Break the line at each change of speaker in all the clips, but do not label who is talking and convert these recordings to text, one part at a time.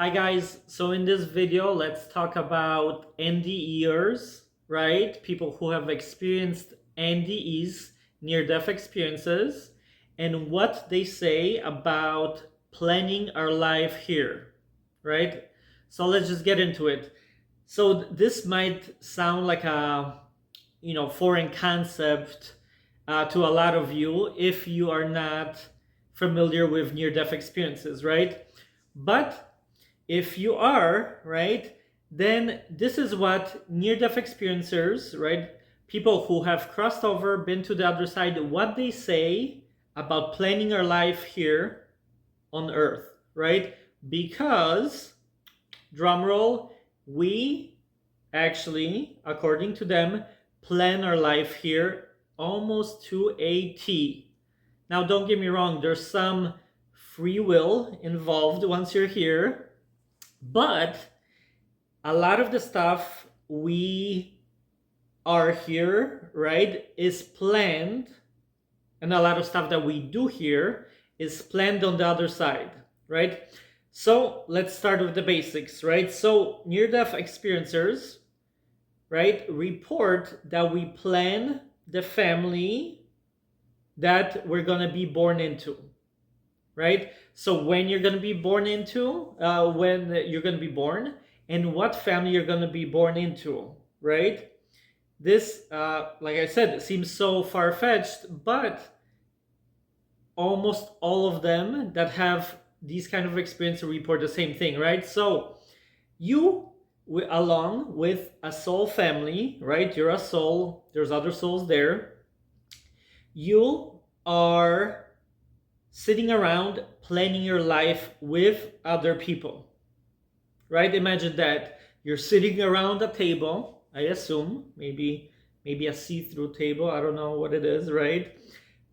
Hi guys, so in this video, let's talk about NDEers, right? People who have experienced NDEs, near-death experiences, and what they say about planning our life here, right? So let's just get into it. So this might sound like a, foreign concept to a lot of you if you are not familiar with near-death experiences, right? But if you are, right, then this is what near-death experiencers, right, people who have crossed over, been to the other side, what they say about planning our life here on Earth, right? Because, drumroll, we actually, according to them, plan our life here almost to a T. Now, don't get me wrong, there's some free will involved once you're here, but a lot of the stuff we are here, right, is planned, and a lot of stuff that we do here is planned on the other side, right? So let's start with the basics, right? So near-death experiencers, right, report that we plan the family that we're going to be born into, right? So when you're going to be born into, when you're going to be born, and what family you're going to be born into, right? This, like I said, seems so far-fetched, but almost all of them that have these kind of experience report the same thing, right? So you, along with a soul family, right? You're a soul, there's other souls there. You are sitting around planning your life with other people, right? Imagine that you're sitting around a table, I assume, maybe a see-through table, I don't know what it is, right?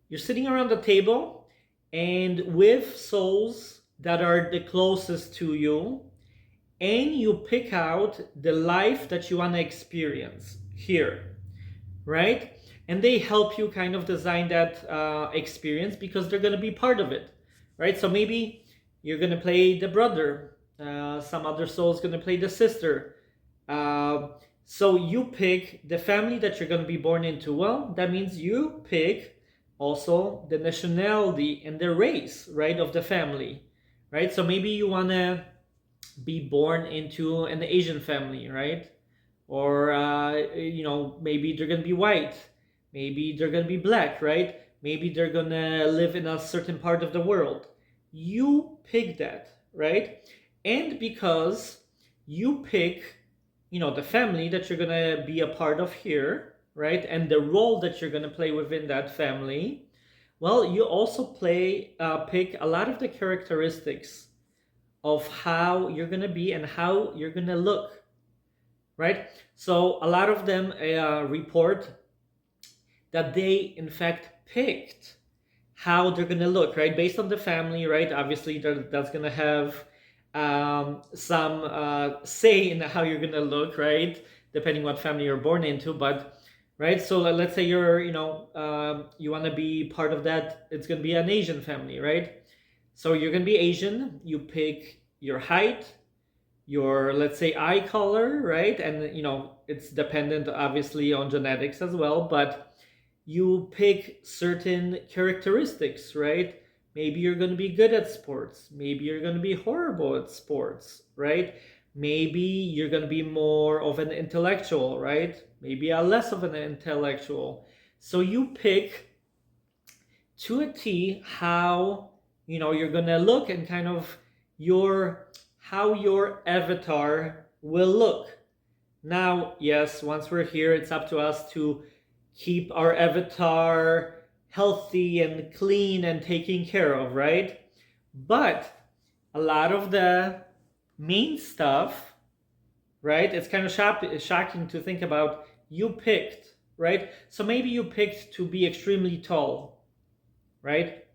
You're sitting around the table and with souls that are the closest to you, and you pick out the life that you want to experience here, right? And they help you kind of design that experience because they're going to be part of it, right? So maybe you're going to play the brother, some other soul is going to play the sister. So you pick the family that you're going to be born into. Well, that means you pick also the nationality and the race, right, of the family, right? So maybe you want to be born into an Asian family, right? Or maybe they're gonna be white, maybe they're gonna be black, right? Maybe they're gonna live in a certain part of the world. You pick that, right? And because you pick, the family that you're gonna be a part of here, right? And the role that you're gonna play within that family, well, you also pick a lot of the characteristics of how you're gonna be and how you're gonna look, right? So a lot of them report that they in fact picked how they're gonna look, right? Based on the family, right? Obviously, that's gonna have some say in how you're gonna look, right? Depending what family you're born into, but right. So let's say you're, you want to be part of that. It's gonna be an Asian family, right? So you're gonna be Asian. You pick your height, your, let's say, eye color, right? And it's dependent obviously on genetics as well, but you pick certain characteristics, right? Maybe you're going to be good at sports, maybe you're going to be horrible at sports, right? Maybe you're going to be more of an intellectual, right? Maybe a less of an intellectual. So you pick to a T how you're going to look and kind of how your avatar will look. Now, yes, once we're here, it's up to us to keep our avatar healthy and clean and taken care of, right? But a lot of the main stuff, right? It's kind of shocking to think about. You picked, right? So maybe you picked to be extremely tall, right?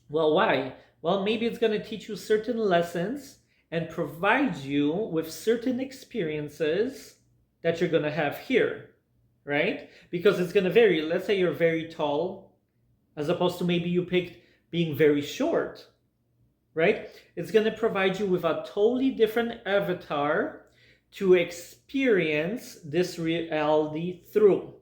Well, why? Well, maybe it's going to teach you certain lessons and provide you with certain experiences that you're going to have here, right? Because it's going to vary. Let's say you're very tall, as opposed to maybe you picked being very short, right? It's going to provide you with a totally different avatar to experience this reality through,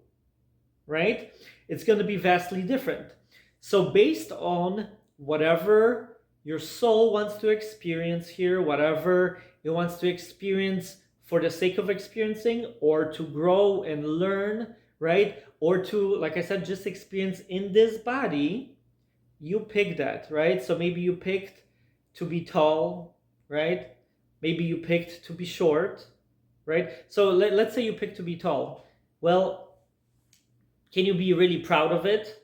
right? It's going to be vastly different. So based on whatever your soul wants to experience here, whatever it wants to experience for the sake of experiencing, or to grow and learn, right? Or to, like I said, just experience in this body, you pick that, right? So maybe you picked to be tall, right? Maybe you picked to be short, right? So let's say you picked to be tall. Well, can you be really proud of it,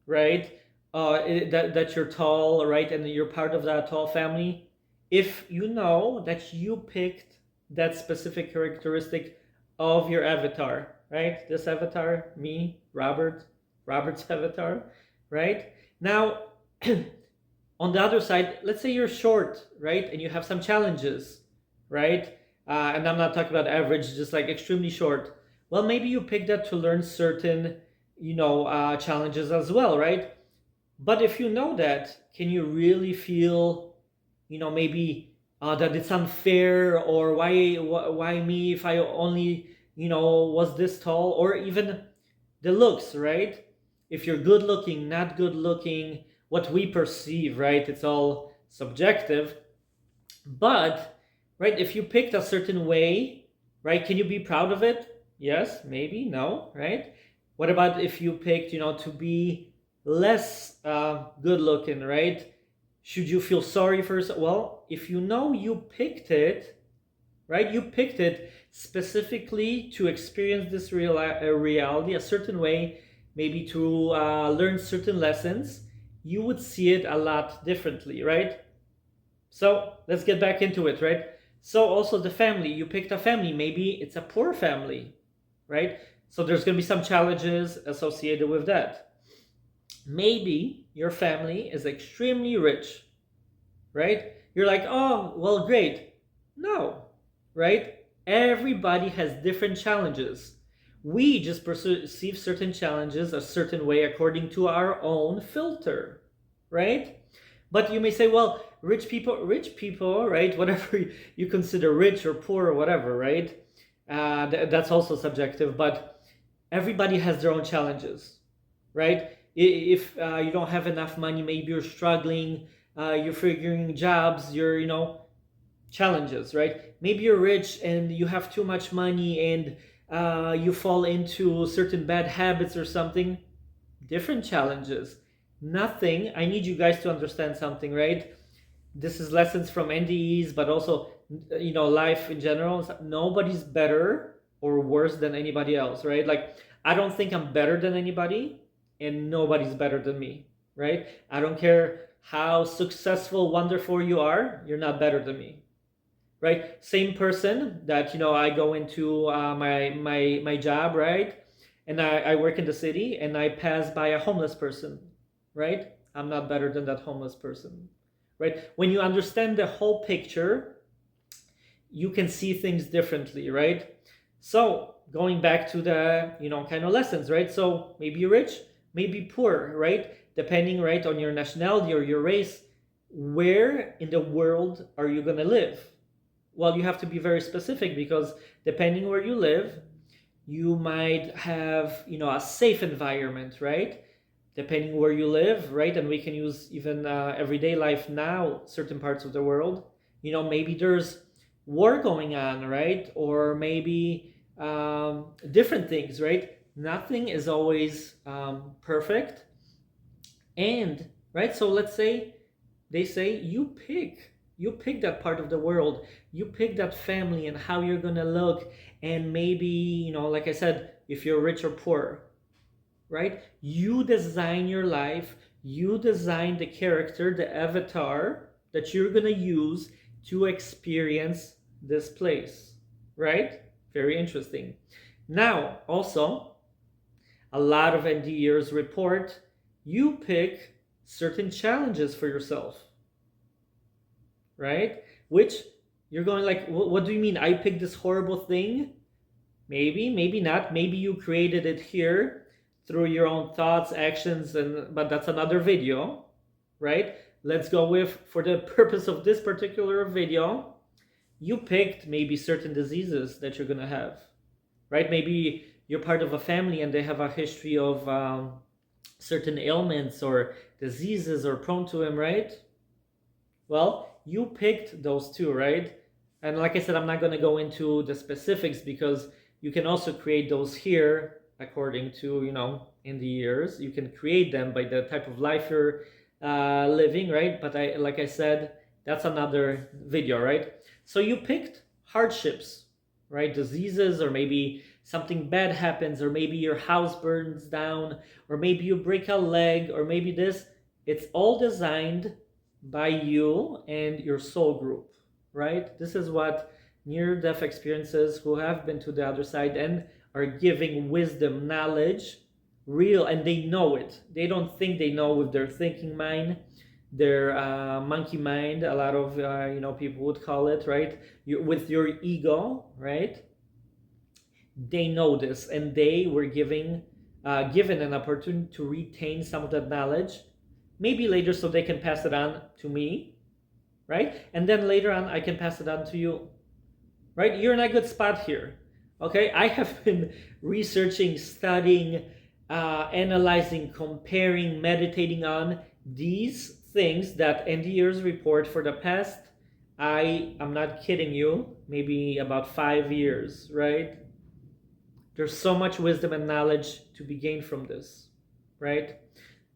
right? That you're tall, right, and you're part of that tall family. If you know that you picked that specific characteristic of your avatar, right? This avatar, me, Robert's avatar, right? Now, on the other side, let's say you're short, right, and you have some challenges, right? And I'm not talking about average, just like extremely short. Well, maybe you picked that to learn certain, challenges as well, right? But if you know that, can you really feel, maybe that it's unfair, or why me if I only, was this tall, or even the looks, right? If you're good looking, not good looking, what we perceive, right? It's all subjective. But, right, if you picked a certain way, right, can you be proud of it? Yes, maybe, no, right? What about if you picked, to be less good looking, right? Should you feel sorry for yourself? Well, if you know you picked it, right? You picked it specifically to experience this reality a certain way, maybe to learn certain lessons, you would see it a lot differently, right? So let's get back into it, right? So also the family, you picked a family, maybe it's a poor family, right? So there's going to be some challenges associated with that. Maybe your family is extremely rich, right? You're like, oh, well, great. No, right? Everybody has different challenges. We just perceive certain challenges a certain way according to our own filter, right? But you may say, well, rich people, right? Whatever you consider rich or poor or whatever, right? That's also subjective, but everybody has their own challenges, right? If you don't have enough money, maybe you're struggling, you're figuring jobs, you're, challenges, right? Maybe you're rich and you have too much money and you fall into certain bad habits or something, different challenges. Nothing, I need you guys to understand something, right? This is lessons from NDEs, but also, life in general. Nobody's better or worse than anybody else, right? Like, I don't think I'm better than anybody, and nobody's better than me, right? I don't care how successful, wonderful you are, you're not better than me, right? Same person that, I go into my job, right? And I work in the city and I pass by a homeless person, right? I'm not better than that homeless person, right? When you understand the whole picture, you can see things differently, right? So going back to the, kind of lessons, right? So maybe you're rich, maybe poor, right? Depending, right, on your nationality or your race, where in the world are you going to live? Well, you have to be very specific, because depending where you live, you might have, a safe environment, right? Depending where you live, right? And we can use even everyday life now, certain parts of the world, maybe there's war going on, right? Or maybe different things, right? Nothing is always perfect. And, right, so let's say they say you pick that part of the world, you pick that family and how you're gonna look, and maybe, like I said, if you're rich or poor, right? You design your life, you design the character, the avatar that you're gonna use to experience this place, right? Very interesting. Now, also, a lot of NDErs report you pick certain challenges for yourself, right? Which you're going like, what do you mean? I picked this horrible thing? Maybe, maybe not. Maybe you created it here through your own thoughts, actions, but that's another video, right? let's go with, for the purpose of this particular video, you picked maybe certain diseases that you're gonna have, right? Maybe you're part of a family and they have a history of certain ailments or diseases or prone to them, right? Well, you picked those two, right? And like I said, I'm not going to go into the specifics because you can also create those here according to, in the years. You can create them by the type of life you're living, right? But like I said, that's another video, right? So you picked hardships, right? Diseases, or maybe something bad happens, or maybe your house burns down, or maybe you break a leg, or maybe this. It's all designed by you and your soul group, right? This is what near-death experiences who have been to the other side and are giving wisdom, knowledge, real, and they know it. They don't think they know with their thinking mind, their monkey mind, a lot of people would call it, right? With your ego, right? They know this, and they were given an opportunity to retain some of that knowledge, maybe later, so they can pass it on to me, right? And then later on, I can pass it on to you, right? You're in a good spot here, okay? I have been researching, studying, analyzing, comparing, meditating on these things that NDEs report for the past, I'm not kidding you, maybe about 5 years, right? There's so much wisdom and knowledge to be gained from this, right?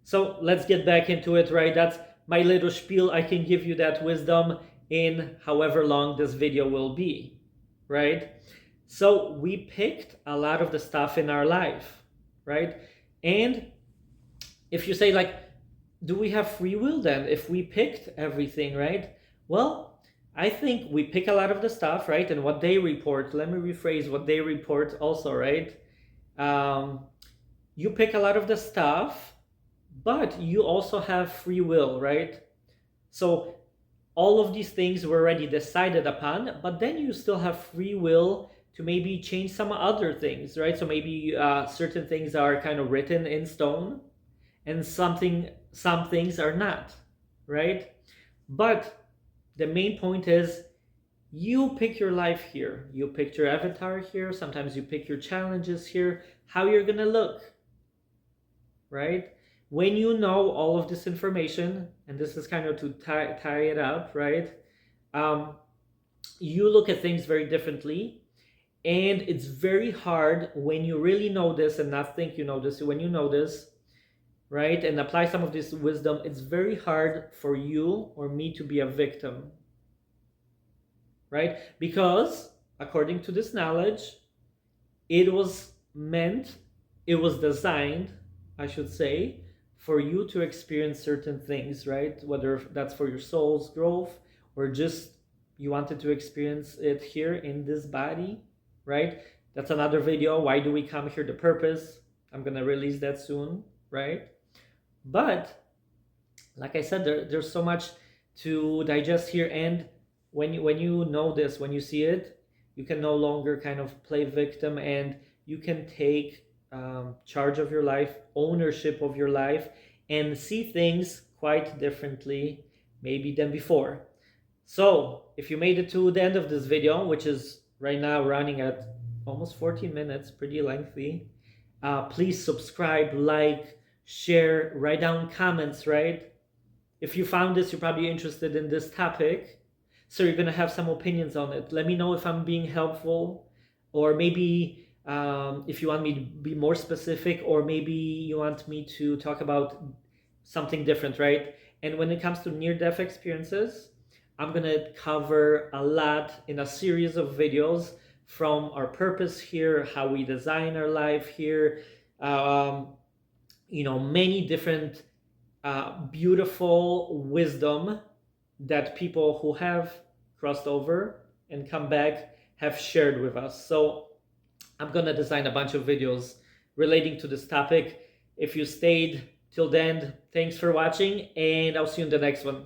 So let's get back into it, right? That's my little spiel. I can give you that wisdom in however long this video will be, right? So we picked a lot of the stuff in our life, right? And if you say, like, do we have free will then if we picked everything, right? Well, I think we pick a lot of the stuff, right? And what they report, let me rephrase what they report also, right? You pick a lot of the stuff, but you also have free will, right? So all of these things were already decided upon, but then you still have free will to maybe change some other things, right? So maybe certain things are kind of written in stone, and some things are not, right? But the main point is you pick your life here. You pick your avatar here. Sometimes you pick your challenges here, how you're gonna look, right? When you know all of this information, and this is kind of to tie it up, right? You look at things very differently, and it's very hard when you really know this and not think you know this. When you know this, right, and apply some of this wisdom, it's very hard for you or me to be a victim, right? Because according to this knowledge, it was designed, I should say, for you to experience certain things, right? Whether that's for your soul's growth or just you wanted to experience it here in this body, right? That's another video. Why do we come here? The purpose. I'm gonna release that soon, right? But like I said, there's so much to digest here, and when you know this, when you see it, you can no longer kind of play victim, and you can take charge of your life, ownership of your life, and see things quite differently maybe than before. So if you made it to the end of this video, which is right now running at almost 14 minutes, pretty lengthy, please subscribe, like, share, write down comments, right? If you found this, you're probably interested in this topic, so you're gonna have some opinions on it. Let me know if I'm being helpful, or maybe if you want me to be more specific, or maybe you want me to talk about something different, right? And when it comes to near-death experiences, I'm gonna cover a lot in a series of videos, from our purpose here, how we design our life here, many different beautiful wisdom that people who have crossed over and come back have shared with us. So I'm gonna design a bunch of videos relating to this topic. If you stayed till the end, thanks for watching, and I'll see you in the next one.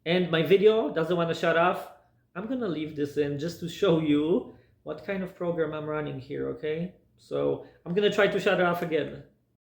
And my video doesn't want to shut off. I'm gonna leave this in just to show you what kind of program I'm running here, okay? So I'm gonna try to shut it off again.